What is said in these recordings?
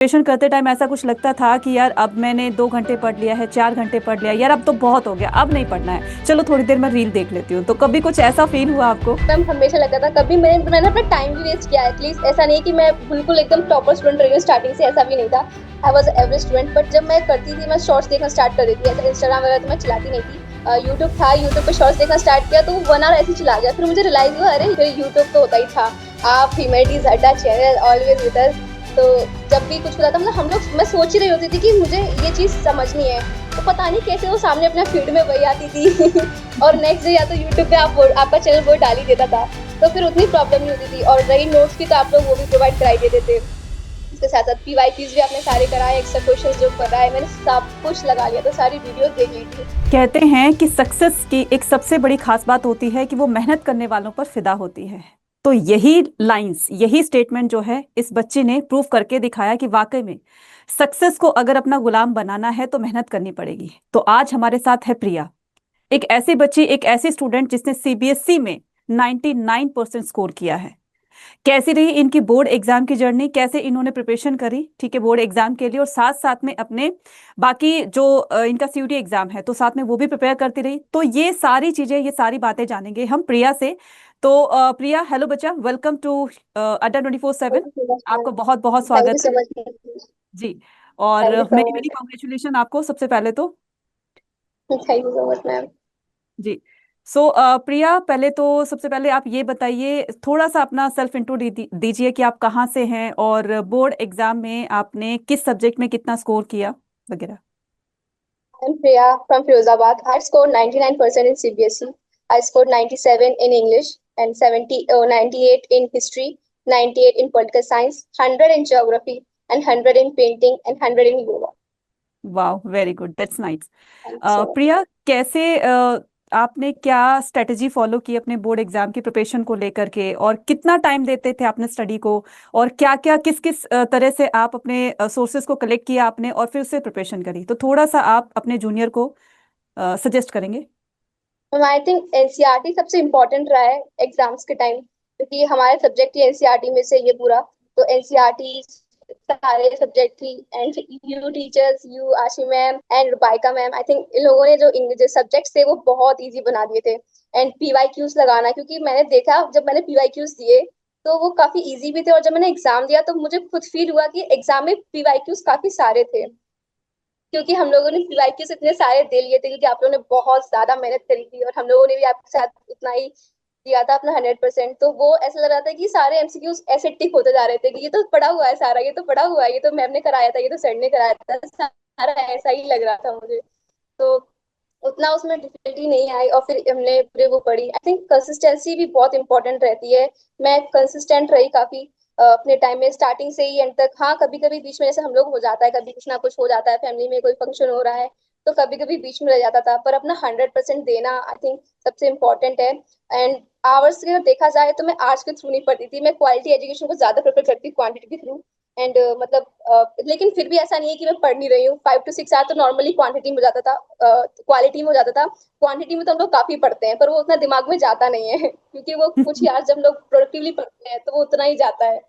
Preparation करते time ऐसा कुछ लगता था कि यार अब मैंने 2 घंटे पढ़ लिया है, 4 घंटे पढ़ लिया, यार अब तो बहुत हो गया, अब नहीं पढ़ना है, चलो थोड़ी देर मैं रील देख लेती हूँ। तो कभी कुछ ऐसा फील हुआ आपको? मैम हमेशा लगता था, कभी मैंने अपना टाइम भी वेस्ट किया है एटलीस्ट। ऐसा नहीं कि मैं बिल्कुल एकदम टॉपर स्टूडेंट रही हूँ, स्टार्टिंग से ऐसा भी नहीं था। I was average student, but जब मैं करती थी, मैं शॉर्ट्स देखना स्टार्ट कर देती थी। ऐसा इंस्टाग्राम वगैरह तो मैं चलाती नहीं थी। यूट्यूब था, यूट्यूब पे शॉर्ट्स देखना स्टार्ट किया तो वो 1 आवर ऐसे ही चला गया। फिर मुझे रियलाइज हुआ, अरे फिर यूट्यूब तो होता ही था। आप ह्यूमैनिटीज अड्डा चैनल ऑलवेज विद अस। तो जब भी कुछ होता था, मतलब हम लोग, मैं सोच ही रही होती थी कि मुझे ये चीज समझनी है, तो पता नहीं कैसे वो सामने अपना फीड में वही आती थी। और नेक्स्ट डे या तो यूट्यूब पे आपका चैनल वो डाल ही देता था। तो फिर उतनी प्रॉब्लम नहीं होती थी। और रही नोट्स की, तो आप लोग वो भी प्रोवाइड कराई देते थे। इसके साथ साथ पीवाईक्यूज भी आपने सारे कराए, एक्स्ट्रा क्वेश्चंस जो कराए मैंने सब कुछ लगा लिया, तो सारी वीडियोस देख ली थी। कहते हैं कि सक्सेस की एक सबसे बड़ी खास बात होती है कि वो मेहनत करने वालों पर फिदा होती है। तो यही लाइंस, यही स्टेटमेंट जो है, इस बच्ची ने प्रूव करके दिखाया कि वाकई में सक्सेस को अगर अपना गुलाम बनाना है तो मेहनत करनी पड़ेगी। तो आज हमारे साथ है प्रिया, एक ऐसी बच्ची, एक ऐसी स्टूडेंट जिसने सीबीएसई में 99% स्कोर किया है। कैसी रही इनकी बोर्ड एग्जाम की जर्नी, कैसे इन्होंने प्रिपरेशन करी, ठीक है, बोर्ड एग्जाम के लिए, और साथ साथ में अपने बाकी जो इनका सीयूटी एग्जाम है तो साथ में वो भी प्रिपेयर करती रही। तो ये सारी चीजें, ये सारी बातें जानेंगे हम प्रिया से। तो प्रिया, हेलो बच्चा, welcome to Adda 24/7। Thank you so much आपका मैम। बहुत बहुत थैंक यू स्वागत है। So much. जी। और थैंक यू सो मेरी मेरी मच। कॉन्ग्रेचुलेशन आपको सबसे पहले तो। Thank you so much ma'am. जी। सो प्रिया, पहले तो सबसे पहले आप ये बताइए, थोड़ा सा अपना सेल्फ इंट्रो दीजिए कि आप कहाँ से हैं और बोर्ड एग्जाम में आपने किस सब्जेक्ट में कितना स्कोर किया वगैरह। I'm Priya from Firozabad. I scored 99% in CBSE. I scored 97 in English and 98 in history, 98 in political science, 100 in geography, and 100 in painting, and 100 in yoga. वाह, very good, that's nice. Thank you so much. प्रिया, कैसे आपने क्या strategy follow की अपने board exam की preparation को लेकर के, और कितना टाइम देते थे आपने स्टडी को, और क्या क्या किस किस तरह से आप अपने सोर्सेज को कलेक्ट किया आपने और फिर उससे प्रिपरेशन करी, तो थोड़ा सा आप अपने जूनियर को सजेस्ट करेंगे। आई थिंक एनसीईआरटी सबसे इम्पोर्टेंट रहा है एग्जाम्स के टाइम, क्योंकि हमारे सब्जेक्ट ही एनसीईआरटी में से ये पूरा। तो एनसीईआरटी सारे सब्जेक्ट थी। And you teachers, you Ashi ma'am and Rubaika ma'am, I think इन लोगों ने जो सब्जेक्ट्स थे वो बहुत इजी बना दिए थे। एंड पीवाईक्यूज लगाना, क्योंकि मैंने देखा जब मैंने पीवाईक्यूज दिए तो वो काफी इजी भी थे, और जब मैंने एग्जाम दिया तो मुझे खुद फील हुआ कि एग्जाम में पीवाईक्यूज काफी सारे थे। क्योंकि हम लोगों ने पीवाईक्यूज इतने सारे दे लिए थे, क्योंकि आप लोगों ने बहुत ज्यादा मेहनत करी थी, और हम लोगों ने भी आपके साथ उतना ही दिया था अपना 100%। तो वो ऐसा लग रहा था कि सारे एमसीक्यूज ऐसे टिक होते जा रहे थे कि ये तो पढ़ा हुआ है सारा, ये तो पढ़ा हुआ है, ये तो मैम ने कराया था, ये तो सर ने कराया था, सारा ऐसा ही लग रहा था मुझे। तो उतना उसमें डिफिकल्टी नहीं आई, और फिर हमने पूरे वो पढ़ी। आई थिंक कंसिस्टेंसी भी बहुत इंपॉर्टेंट रहती है। मैं कंसिस्टेंट रही काफी अपने टाइम में, स्टार्टिंग से ही एंड तक। हाँ, कभी कभी बीच में जैसे हम लोग हो जाता है, कभी कुछ ना कुछ हो जाता है, फैमिली में कोई फंक्शन हो रहा है, तो कभी कभी बीच में रह जाता था, पर अपना 100% देना आई थिंक सबसे इम्पोर्टेंट है। एंड आवर्स अगर देखा जाए तो मैं आर्ट्स के थ्रू नहीं पढ़ती थी, मैं क्वालिटी एजुकेशन को ज्यादा प्रेफर करती थी क्वांटिटी के थ्रू। एंड लेकिन फिर भी ऐसा नहीं है कि मैं पढ़ नहीं रही हूँ। 5 to 6 आवर तो नॉर्मली क्वांटिटी में हो जाता था, क्वालिटी में हो जाता था। क्वांटिटी में तो हम लोग काफी पढ़ते हैं, पर वो उतना दिमाग में जाता नहीं है। क्योंकि वो कुछ ही आवर्स जब हम लोग प्रोडक्टिवली पढ़ते हैं तो वो उतना ही जाता है।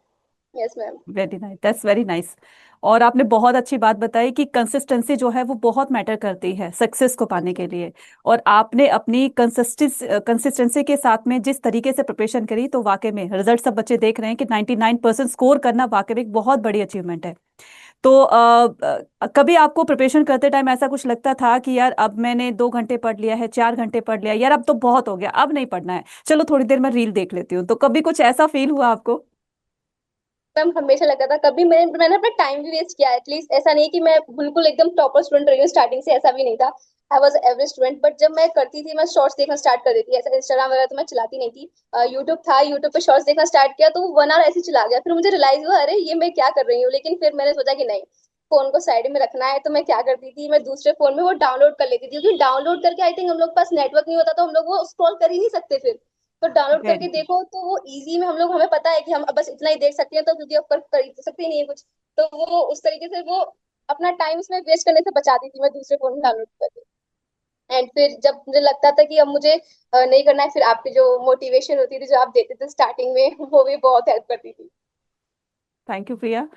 Yes ma'am. Very nice, that's very nice. और आपने बहुत अच्छी बात बताई कि कंसिस्टेंसी जो है वो बहुत मैटर करती है सक्सेस को पाने के लिए। और आपने अपनी कंसिस्टेंसी के साथ में जिस तरीके से प्रिपरेशन करी, तो वाकई में रिजल्ट सब बच्चे देख रहे हैं कि 99% स्कोर करना वाकई में एक बहुत बड़ी अचीवमेंट है। तो कभी आपको प्रिपरेशन करते टाइम ऐसा कुछ लगता था कि यार अब मैंने 2 घंटे पढ़ लिया है, 4 घंटे पढ़ लिया, यार अब तो बहुत हो गया, अब नहीं पढ़ना है, चलो थोड़ी देर मैं रील देख लेती हूँ, तो कभी कुछ ऐसा फील हुआ आपको? मैम हमेशा लगता था, कभी मैंने अपना टाइम भी वेस्ट किया है एटलीस्ट। ऐसा नहीं कि मैं बिल्कुल एकदम टॉपर स्टूडेंट रही हूँ, स्टार्टिंग से ऐसा भी नहीं था। I was average student, but जब मैं करती थी, मैं शॉर्ट्स देखना स्टार्ट कर देती। ऐसा इंस्टाग्राम वगैरह तो मैं चलाती नहीं थी। यूट्यूब था, यूट्यूब पे शॉर्ट्स देखना स्टार्ट किया तो वो 1 आवर ऐसे ही चला गया। फिर मुझे रियलाइज हुआ, अरे ये मैं क्या कर रही हूँ। लेकिन फिर मैंने सोचा कि नहीं, फोन को साइड में रखना है। तो मैं क्या करती थी, मैं दूसरे फोन में वो डाउनलोड कर लेती थी, क्योंकि डाउनलोड करके आई थिंक हम लोग पास नेटवर्क नहीं होता, तो हम लोग वो स्क्रॉल कर ही नहीं सकते फिर। तो डाउनलोड करके वेरी देखो तो वो इजी में हम लोग, हमें पता है कि हम बस इतना ही देख सकते हैं, तो क्योंकि अब कर तो सकते ही नहीं है कुछ। तो वो उस तरीके से वो अपना टाइम उसमें वेस्ट करने से बचाती थी, मैं दूसरे फोन में डाउनलोड करके। एंड फिर जब मुझे लगता था कि अब मुझे नहीं करना है, फिर आपकी जो मोटिवेशन होती थी जो आप देते थे स्टार्टिंग में, वो भी बहुत हेल्प करती थी। थैंक यू प्रिया।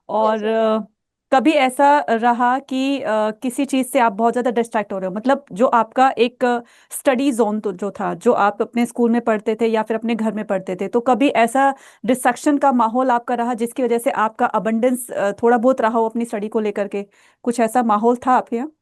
और यस मैम। कभी ऐसा रहा कि किसी चीज से आप बहुत ज्यादा डिस्ट्रैक्ट हो रहे हो, मतलब जो आपका एक स्टडी जोन तो जो था, जो आप अपने स्कूल में पढ़ते थे या फिर अपने घर में पढ़ते थे, तो कभी ऐसा डिस्ट्रैक्शन का माहौल आपका रहा जिसकी वजह से आपका अबंडेंस थोड़ा बहुत रहा हो अपनी स्टडी को लेकर के? कुछ ऐसा माहौल था आपके यहाँ?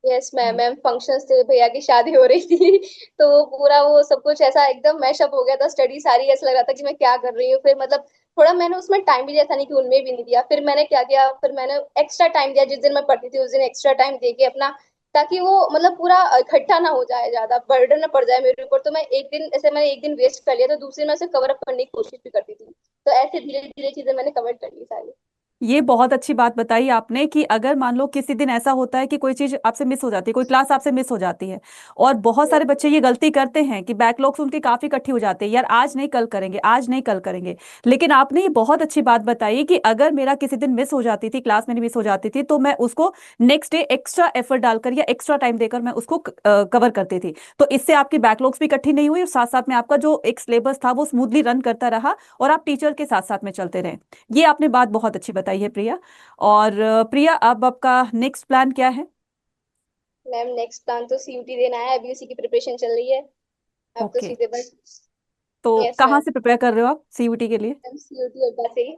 यस मैम मैम, फंक्शंस थे, भैया की शादी हो रही थी तो वो पूरा वो सब कुछ ऐसा एकदम मैशअप हो गया था, स्टडी सारी ऐसा लग रहा था कि मैं क्या कर रही हूँ। फिर मतलब थोड़ा मैंने उसमें टाइम भी दिया था, नहीं कि उनमें भी नहीं दिया। फिर मैंने क्या किया, फिर मैंने एक्स्ट्रा टाइम दिया, जिस दिन मैं पढ़ती थी उस दिन एक्स्ट्रा टाइम दे के अपना, ताकि वो मतलब पूरा इकट्ठा ना हो जाए, ज्यादा बर्डन ना पड़ जाए मेरे ऊपर। तो मैं एक दिन ऐसे मैंने एक दिन वेस्ट कर लिया, तो दूसरे में उसे कवर अप करने की कोशिश भी करती थी। तो ऐसे धीरे धीरे चीजें मैंने कवर कर ली सारी। ये बहुत अच्छी बात बताई आपने कि अगर मान लो किसी दिन ऐसा होता है कि कोई चीज आपसे मिस हो जाती है, कोई क्लास आपसे मिस हो जाती है, और बहुत सारे बच्चे ये गलती करते हैं कि बैकलॉग्स उनके काफी इकट्ठी हो जाते हैं, यार आज नहीं कल करेंगे, आज नहीं कल करेंगे। लेकिन आपने ये बहुत अच्छी बात बताई कि अगर मेरा किसी दिन मिस हो जाती थी, क्लास मेरी मिस हो जाती थी, तो मैं उसको नेक्स्ट डे एक्स्ट्रा एफर्ट डालकर या एक्स्ट्रा टाइम देकर मैं उसको कवर करती थी। तो इससे आपकी बैकलॉग्स भी इकट्ठी नहीं हुई और साथ साथ में आपका जो एक सिलेबस था वो स्मूथली रन करता रहा और आप टीचर के साथ साथ में चलते रहे। ये आपने बात बहुत अच्छी बताई है प्रिया। और प्रिया, अब आपका नेक्स्ट प्लान क्या है? मैम नेक्स्ट प्लान तो सीयूटी देना है, अभी उसी की प्रिपरेशन चल रही है। अब तो ओके, सीधे बस। तो यस कहाँ मैम। से प्रिपेयर कर रहे हो आप सीयूटी के लिए? मैम सीयूटी अड्डा से ही।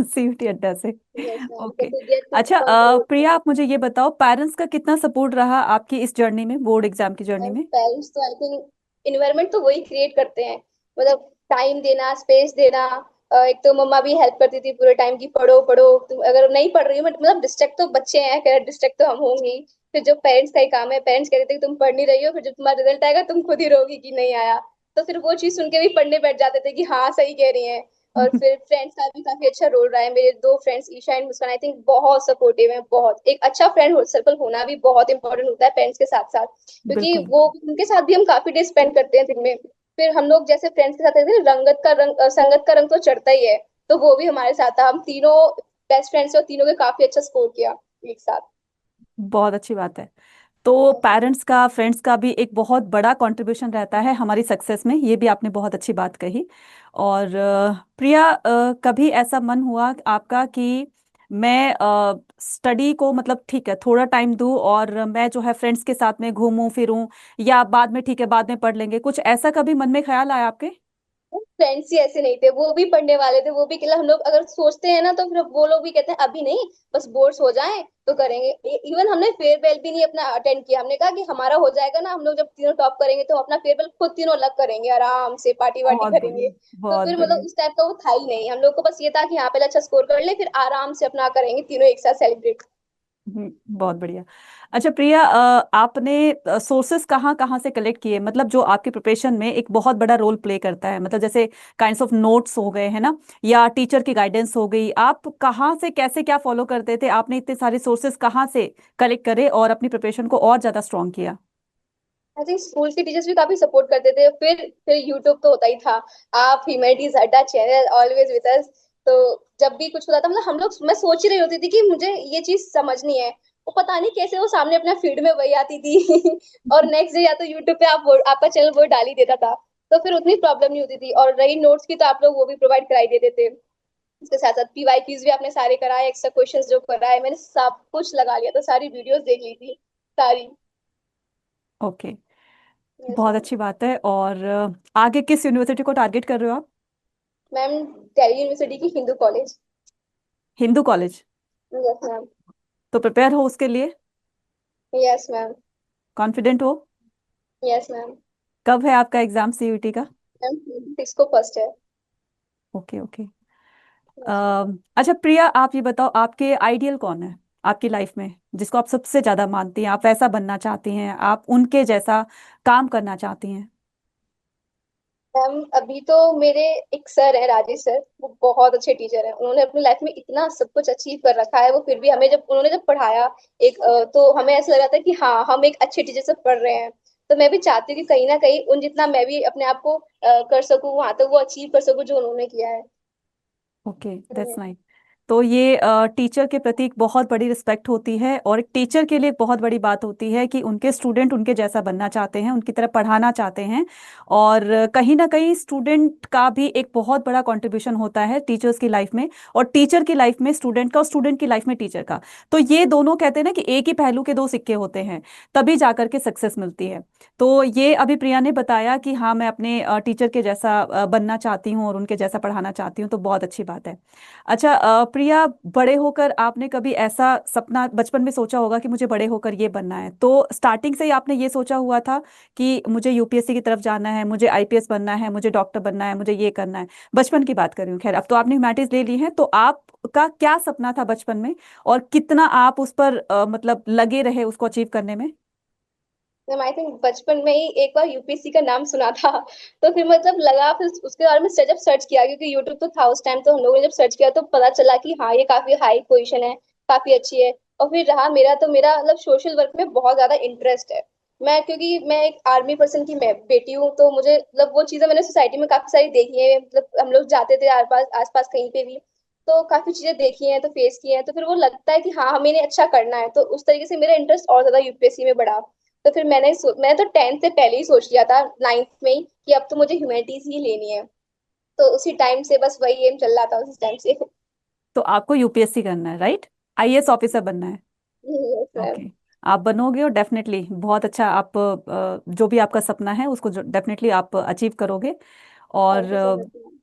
सीयूटी अड्डा से। Yes ma'am, okay. जैसे दिया था अच्छा, तो। प्रिया आप मुझे ये बताओ, पेरेंट्स का कितना सपोर्ट रहा आपकी इस जर्नी में, बोर्ड एग्जाम की जर्नी मैम में? पेरेंट्स तो आई थिंक इन्वायरमेंट तो वही क्रिएट करते हैं, मतलब टाइम देना, स्पेस देना। एक तो मम्मा भी हेल्प करती थी पूरे टाइम की, पढ़ो पढ़ो, तुम अगर नहीं पढ़ रही हो मतलब डिस्ट्रैक्ट तो बच्चे हैं, खैर डिस्ट्रैक्ट तो हम होंगे ही। फिर जो पेरेंट्स का ही काम है, पेरेंट्स कहते थे कि तुम पढ़ नहीं रही हो, फिर जब तुम्हारा रिजल्ट आएगा तुम खुद ही रोगी कि नहीं आया। तो फिर वो चीज सुन के भी पढ़ने बैठ जाते थे कि हाँ सही कह रही हैं। और फिर फ्रेंड्स का भी काफी अच्छा रोल रहा है, मेरे दो friends Esha and Muskan I think बहुत सपोर्टिव है। बहुत एक अच्छा फ्रेंड सर्कल होना भी बहुत इंपॉर्टेंट होता है पेरेंट्स के साथ साथ, क्योंकि बिल्कुल। वो उनके साथ भी हम काफी डे स्पेंड करते हैं दिन में। फिर हम लोग जैसे फ्रेंड्स के साथ रहते हैं, रंगत का रंग संगत का रंग तो चढ़ता ही है। तो वो भी हमारे साथ था, हम तीनों बेस्ट फ्रेंड्स, और तीनों के काफी अच्छा स्कोर किया एक साथ। बहुत अच्छी बात है। तो पेरेंट्स का, फ्रेंड्स का भी एक बहुत बड़ा कंट्रीब्यूशन रहता है हमारी सक्सेस में, ये भी आपने बहुत अच्छी बात कही। और प्रिया, कभी ऐसा मन हुआ आपका कि मैं स्टडी को मतलब ठीक है थोड़ा टाइम दूं और मैं जो है फ्रेंड्स के साथ में घूमूं फिरूं, या बाद में ठीक है बाद में पढ़ लेंगे, कुछ ऐसा कभी मन में ख्याल आया आपके? फ्रेंड्स ही ऐसे नहीं थे, वो भी पढ़ने वाले थे, वो भी मतलब हम लोग अगर सोचते हैं ना तो फिर वो लोग भी कहते हैं अभी नहीं, बस बोर्ड्स हो जाएं तो करेंगे। इवन हमने फेयरवेल भी नहीं अपना अटेंड किया, हमने कहा कि हमारा हो जाएगा ना, हम लोग जब तीनों टॉप करेंगे तो अपना फेयरवेल खुद तीनों अलग करेंगे, आराम से पार्टी वार्टी बहुत करेंगे। बढ़िया, तो बहुत फिर बढ़िया। मतलब उस टाइप का वो था ही नहीं, हम लोग को बस ये था कि यहाँ पे अच्छा स्कोर कर ले, फिर आराम से अपना करेंगे तीनों एक साथ सेलिब्रेट। बहुत बढ़िया। अच्छा प्रिया, आपने सोर्सेस कहाँ कहाँ से कलेक्ट किए, मतलब जो आपकी प्रिपरेशन में एक बहुत बड़ा रोल प्ले करता है, मतलब जैसे काइंड्स ऑफ नोट्स हो गए है ना, या टीचर की गाइडेंस हो गई, आप कहाँ से कैसे क्या फॉलो करते थे, आपने इतने सारे सोर्सेस कहाँ से कलेक्ट करे और अपनी प्रिपरेशन को और ज्यादा स्ट्रॉन्ग किया? आई थिंक स्कूल के टीचर्स भी काफी सपोर्ट करते थे। फिर यूट्यूब तो होता ही था, आप ह्यूमैनिटीज अड्डा चैनल ऑलवेज विद अस। तो जब भी कुछ होता था, मतलब हम लोग, मैं सोच ही रही होती थी कि मुझे ये चीज समझनी है, वो पता नहीं कैसे वो सामने अपना फीड में वही आती थी और नेक्स्ट डे या तो यूट्यूब पे आप आपका चैनल वो डाल ही देता था। तो फिर उतनी प्रॉब्लम नहीं होती थी। और रही नोट्स की, तो आप लोग वो भी प्रोवाइड कराई देते थे। उसके साथ साथ पीवाई क्यूज भी आपने सारे कराए, एक्स्ट्रा क्वेश्चंस जो कराए मैंने सब कुछ लगा लिया, तो सारी वीडियोस देख ली थी सारी। ओके, यस बहुत मैम। अच्छी बात है। और आगे किस यूनिवर्सिटी को टारगेट कर रहे हो आप? मैम दिल्ली यूनिवर्सिटी की Hindu college. Hindu college? Yes ma'am. तो प्रिपेयर हो उसके लिए? Yes ma'am. कॉन्फिडेंट हो? Yes ma'am. कब है आपका एग्जाम सीयूटी का? मैम 6 को फर्स्ट है। Okay, okay. Yes ma'am. अच्छा प्रिया, आप ये बताओ, आपके आइडियल कौन है आपकी लाइफ में, जिसको आप सबसे ज्यादा मानती हैं, आप वैसा बनना चाहती हैं, आप उनके जैसा काम करना चाहती हैं? मैम अभी तो मेरे एक सर है, राजेश सर, वो बहुत अच्छे टीचर हैं। उन्होंने अपनी लाइफ में इतना सब कुछ अचीव कर रखा है, वो फिर भी हमें जब उन्होंने जब पढ़ाया एक तो हमें ऐसा लगा था कि हाँ हम एक अच्छे टीचर से पढ़ रहे हैं। तो मैं भी चाहती हूँ कि कहीं ना कहीं उन जितना मैं भी अपने आप को कर सकूँ, वहां तक वो अचीव कर सकूँ जो उन्होंने किया है। Okay, that's nice. तो ये टीचर के प्रति एक बहुत बड़ी रिस्पेक्ट होती है, और एक टीचर के लिए एक बहुत बड़ी बात होती है कि उनके स्टूडेंट उनके जैसा बनना चाहते हैं, उनकी तरह पढ़ाना चाहते हैं। और कहीं ना कहीं स्टूडेंट का भी एक बहुत बड़ा कंट्रीब्यूशन होता है टीचर्स की लाइफ में, और टीचर की लाइफ में स्टूडेंट का, और स्टूडेंट की लाइफ में टीचर का। तो ये दोनों कहते हैं ना कि एक ही पहलू के दो सिक्के होते हैं, तभी जाकर के सक्सेस मिलती है। तो ये अभी प्रिया ने बताया कि हाँ, मैं अपने टीचर के जैसा बनना चाहती हूँ और उनके जैसा पढ़ाना चाहती हूँ, तो बहुत अच्छी बात है। अच्छा प्रिया, बड़े होकर आपने कभी ऐसा सपना बचपन में सोचा होगा कि मुझे बड़े होकर ये बनना है, तो स्टार्टिंग से ही आपने ये सोचा हुआ था कि मुझे यूपीएससी की तरफ जाना है, मुझे आईपीएस बनना है, मुझे डॉक्टर बनना है, मुझे ये करना है? बचपन की बात कर रही हूँ, खैर अब तो आपने ह्यूमैनिटीज ले ली है, तो आपका क्या सपना था बचपन में, और कितना आप उस पर मतलब लगे रहे उसको अचीव करने में? मैम आई थिंक बचपन में ही एक बार यूपीएससी का नाम सुना था, तो फिर मतलब लगा, फिर उसके बारे में जब सर्च किया, क्योंकि यूट्यूब तो था उस टाइम, तो हम लोगों ने जब सर्च किया तो पता चला कि हाँ ये काफी हाई पोजीशन है, काफी अच्छी है। और फिर रहा मेरा, तो मेरा मतलब सोशल वर्क में बहुत ज्यादा इंटरेस्ट है। मैं, क्योंकि मैं एक आर्मी पर्सन की मैं बेटी हूँ, तो मुझे मतलब वो चीजें मैंने सोसाइटी में काफी सारी देखी है, मतलब हम लोग जाते थे आस पास कहीं पे भी, तो काफी चीजें देखी हैं, तो फेस की हैं, तो फिर वो लगता है कि हाँ हमें इन्हें अच्छा करना है, तो उस तरीके से मेरा इंटरेस्ट और ज्यादा यूपीएससी में बढ़ा। तो फिर मैंने तो 10th से पहले ही सोच लिया था, 9th में ही, कि अब तो मुझे ह्यूमैनिटीज ही लेनी है। तो उसी टाइम से बस वही एम चल रहा था उसी टाइम से। तो आपको यूपीएससी करना है, राइट? आईएएस ऑफिसर बनना है? Yes ma'am. ओके। आप बनोगे, और डेफिनेटली बहुत अच्छा, आप जो भी आपका सपना है उसको डेफिनेटली आप अचीव करोगे। और thank you so much ma'am.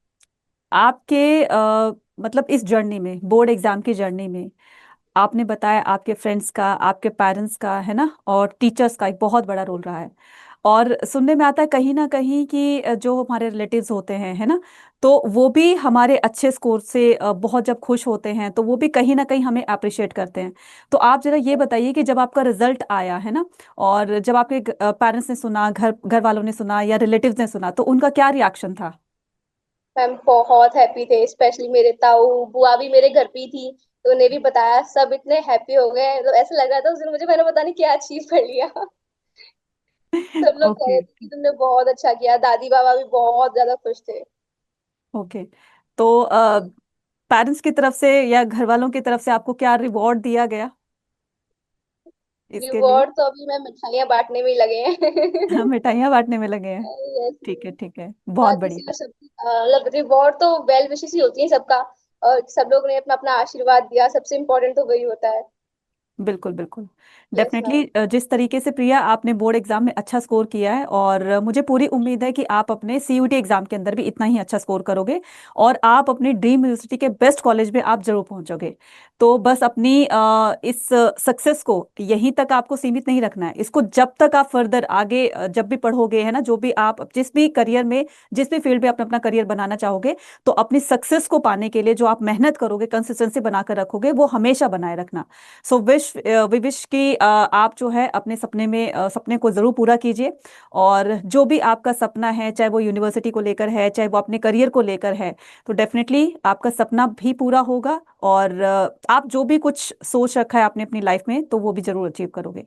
आपके मतलब इस जर्नी में, बोर्ड एग्जाम की जर्नी में, आपने बताया आपके फ्रेंड्स का, आपके पेरेंट्स का, है ना, और टीचर्स का एक बहुत बड़ा रोल रहा है। और सुनने में आता है कहीं ना कहीं कि जो हमारे रिलेटिव्स होते हैं, है ना, तो वो भी हमारे अच्छे स्कोर से बहुत जब खुश होते हैं, तो वो भी कहीं ना कहीं हमें अप्रिशिएट करते हैं। तो आप जरा ये बताइए कि जब आपका रिजल्ट आया, है ना, और जब आपके पेरेंट्स ने सुना, घर घर वालों ने सुना, या रिलेटिव्स ने सुना, तो उनका क्या रिएक्शन था? मैम बहुत हैप्पी थे, स्पेशली मेरे ताऊ बुआ भी मेरे घर पे ही थी, तो उन्हें भी बताया, सब इतने हैप्पी हो गए, तो ऐसा लग रहा था उस दिन मुझे, मैंने पता नहीं क्या अचीव कर लिया। सब लोग कह ओके। रहे थे कि तुमने बहुत अच्छा किया, दादी बाबा भी बहुत ज्यादा खुश थे। ओके। तो पेरेंट्स की तरफ से या घर वालों की तरफ से आपको क्या रिवॉर्ड दिया गया इसके लिए? रिवॉर्ड तो अभी मैं मिठाइयाँ बांटने में ही लगे हैं। हम मिठाइयाँ बांटने में लगे हैं। यस। ठीक है, ठीक है, बहुत बाकी बढ़िया। सिर्फ सब मतलब रिवॉर्ड तो वेल विशेस ही होती है सबका, और सब लोग ने अपना अपना आशीर्वाद दिया, सबसे इम्पोर्टेंट तो वही होता है। बिल्कुल बिल्कुल। Yes ma'am. डेफिनेटली, जिस तरीके से प्रिया आपने बोर्ड एग्जाम में अच्छा स्कोर किया है, और मुझे पूरी उम्मीद है कि आप अपने सीयूटी एग्जाम के अंदर भी इतना ही अच्छा स्कोर करोगे, और आप अपनी ड्रीम यूनिवर्सिटी के बेस्ट कॉलेज में आप जरूर पहुंचोगे। तो बस अपनी इस सक्सेस को यहीं तक आपको सीमित नहीं रखना है, इसको जब तक आप फर्दर आगे जब भी पढ़ोगे, है ना, जो भी आप जिस भी करियर में, जिस भी फील्ड में अपना अपना करियर बनाना चाहोगे, तो अपनी सक्सेस को पाने के लिए जो आप मेहनत करोगे, कंसिस्टेंसी बनाकर रखोगे, वो हमेशा बनाए रखना। सो विश की आप जो है अपने सपने में, सपने को जरूर पूरा कीजिए। और जो भी आपका सपना है, चाहे वो यूनिवर्सिटी को लेकर है, चाहे वो अपने करियर को लेकर है, तो डेफिनेटली आपका सपना भी पूरा होगा। और आप जो भी कुछ सोच रखा है आपने अपनी लाइफ में, तो वो भी जरूर अचीव करोगे।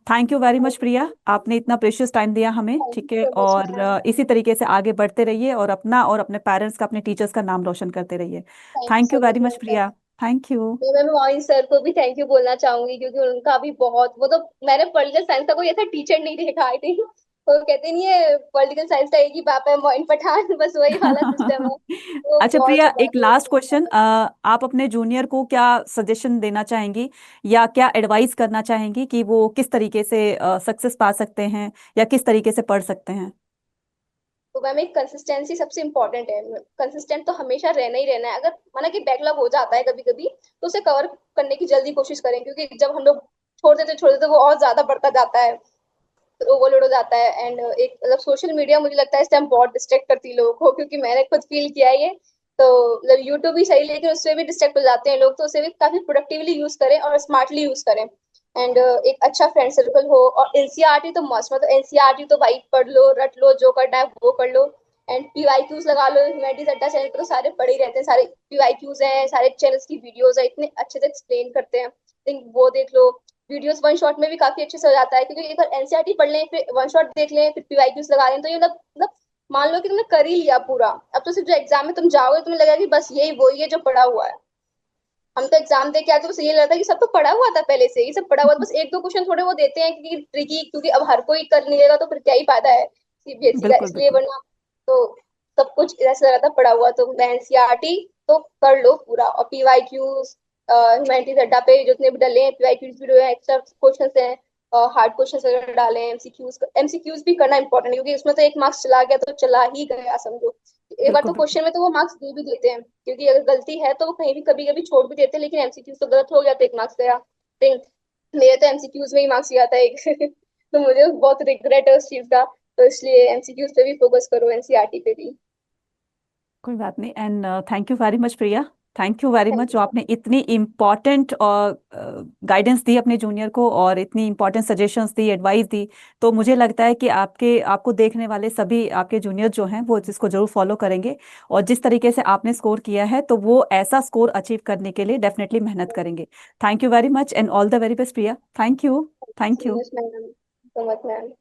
थैंक यू वेरी मच प्रिया, आपने इतना प्रेशियस टाइम दिया हमें, थैंक यू ठीक है, सो मच और मैम। इसी तरीके से आगे बढ़ते रहिए, और अपना और अपने पेरेंट्स का, अपने टीचर्स का नाम रोशन करते रहिए। Thank you thank you so very much much ma'am. Priya. Thank you. मैं मोइन सर को भी थैंक यू बोलना चाहूंगी, क्योंकि उनका भी बहुत, वो तो, मैंने पॉलिटिकल साइंस का कोई ऐसा टीचर नहीं देखा आई थिंक, वो कहते नहीं है पॉलिटिकल साइंस का एक ही बाप है, मोइन पठान, बस वही वाला सिस्टम है। वो अच्छा बहुत प्रिया, एक सुधार लास्ट क्वेश्चन, आप अपने जूनियर को क्या सजेशन देना चाहेंगी, या क्या एडवाइस करना चाहेंगी कि वो किस तरीके से सक्सेस पा सकते हैं, या किस तरीके से पढ़ सकते हैं? तो मैम एक कंसिस्टेंसी सबसे इम्पोर्टेंट है, कंसिस्टेंट तो हमेशा रहना ही रहना है। अगर माना कि बैकलॉग हो जाता है कभी कभी, तो उसे कवर करने की जल्दी कोशिश करें, क्योंकि जब हम लोग छोड़ देते वो और ज्यादा बढ़ता जाता है, ओवरलोड हो जाता है। एंड एक मतलब सोशल मीडिया मुझे लगता है इस टाइम बहुत डिस्ट्रैक्ट करती है लोगों को, क्योंकि मैंने खुद फील किया है ये। तो मतलब यूट्यूब भी सही, लेकिन उससे भी डिस्ट्रैक्ट हो जाते हैं लोग, तो उसे भी काफी प्रोडक्टिवली यूज करें और स्मार्टली यूज करें। एंड एक अच्छा फ्रेंड सर्कल हो, और एनसीईआरटी तो मस्ट, मतलब एनसीईआरटी तो भाई पढ़ लो, रट लो, जो करना है वो कर लो। एंड पीवाईक्यूज लगा लो, ह्यूमैनिटीज अड्डा चैनल पे तो सारे पढ़े ही रहते हैं, सारे पीवाईक्यूज हैं, सारे चैनल्स की वीडियोज है, इतने अच्छे से एक्सप्लेन करते हैं, थिंक वो देख लो। वीडियोस वन शॉट में भी काफी अच्छे से हो जाता है, क्योंकि एक बार एनसीईआरटी पढ़ लें, फिर वन शॉट देख लें, फिर पीवाईक्यूज लगा लें, तो ये मतलब मान लो कि तुमने कर ही लिया पूरा। अब तो सिर्फ जो एग्जाम में तुम जाओगे, तुम्हें लगेगा कि बस यही वो ही है जो पढ़ा हुआ है। हम तो एग्जाम दे के आते, तो बस ये लगता है कि सब तो पढ़ा हुआ था पहले से, ये सब पढ़ा हुआ था, बस एक दो क्वेश्चन थोड़े वो देते हैं कि ट्रिकी, क्योंकि अब हर कोई कर नहीं लेगा तो फिर क्या ही फायदा है सीबीएसई का, बिल्कुल इसलिए बिल्कुल। वरना तो सब कुछ ऐसा लगा था पढ़ा हुआ। तो मैं एनसीईआरटी तो कर लो पूरा, और पीवाईक्यूज ह्यूमैनिटीज अड्डा पे जितने भी डले हैं पीवाईक्यूज भी डले हैं, एक्स्ट्रा क्वेश्चन हैं, हार्ड क्वेश्चन वगैरह डाले हैं, एमसीक्यूज भी करना इंपॉर्टेंट है, क्योंकि उसमें तो एक मार्क्स चला गया तो चला ही गया समझो। एक बार बिल्कुल तो बिल्कुल। क्वेश्चन में तो वो मार्क्स दे भी देते हैं, क्योंकि अगर गलती है तो वो कहीं भी कभी कभी छोड़ भी देते हैं, लेकिन एमसीक्यूज तो गलत हो गया तो एक मार्क्स गया। think मेरे तो एमसीक्यूज में ही मार्क्स गया था एक तो मुझे बहुत रिग्रेट है उस चीज का। तो इसलिए एमसीक्यूज पे भी फोकस करो, एनसीईआरटी पे भी। कोई बात नहीं। And thank you very much Priya, thank you very thank much you. जो आपने इतनी इम्पॉर्टेंट और गाइडेंस दी अपने जूनियर को, और इतनी इम्पॉर्टेंट सजेशंस दी, एडवाइस दी। तो मुझे लगता है कि आपको देखने वाले सभी आपके जूनियर जो हैं वो इसको जरूर फॉलो करेंगे, और जिस तरीके से आपने स्कोर किया है तो वो ऐसा स्कोर अचीव करने के लिए डेफिनेटली मेहनत करेंगे। Thank you very much and all the very best Priya. Thank you. Thank you thank so you. Much ma'am, so much ma'am.